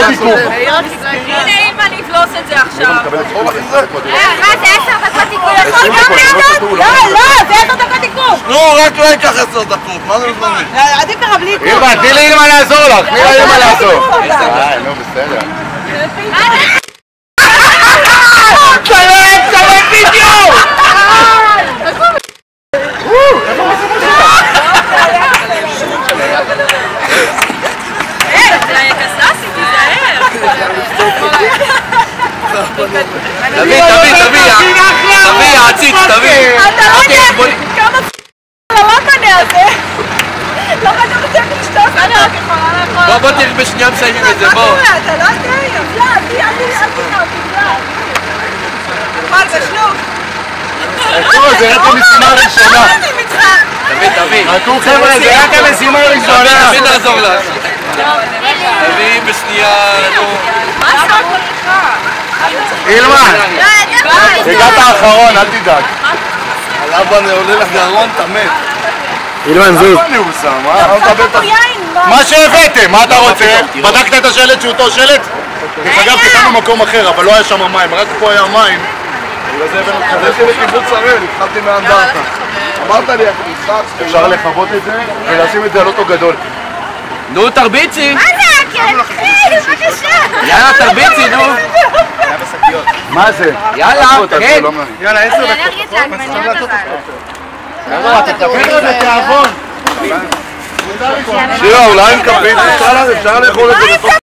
עוד עיכוב. הנה אימא נפלוס את זה עכשיו. מה זה 10 דקות עיכוב? יכול גם לענות? לא, זה 10 דקות עיכוב. נו, רק לא ייקח 10 דקות, מה זה מזמנים? עדיף ככה בלי עיכוב. אילמה, תני לאילמה לעזור לך, תני לאילמה לעזור. נו, בסדר. צלם וידאו! תביא, העציץ, תביא. אתה לא יודע כמה ללקנה הזה. לא חשבת שאני אשתות, אני רק יכולה לאכול. בוא תראה בשנייה מסיימים את זה, בוא. אתה לא יודע, אל תקרא אותי, מה זה שלוק? זה רק המשימה הראשונה. תביא. חכו חבר'ה, זה רק המשימה הראשונה. תביא נעזור לה. תביא בשנייה, נו. מה עשה הכל לך? אילמה, הגעת האחרון, אל תדאג. אבא עולה לך גרון, אתה מת. אילמן זוז. מה? מה שהבאתם, מה אתה רוצה? בדקת את השלט שהוא אותו שלט? דרך אגב, קיבלנו מקום אחר, אבל לא היה שם מים, רק פה היה מים. בגלל זה הבאנו את זה שלי קיבוץ הראל, התחלתי מהאנדרטה. אמרת לי, אפשר לכבות את זה ולשים את זה על אוטו גדול. נו, תרביצי. מה זה? בבקשה. יאללה, תרביצי, נו. מה זה? יאללה, כן. יאללה, 10 דקות. אלרגית לעגבניות אבל. אתה תדבר על התיאבון. שירה, אולי עם כפית אפשר לאכול את זה בתוך...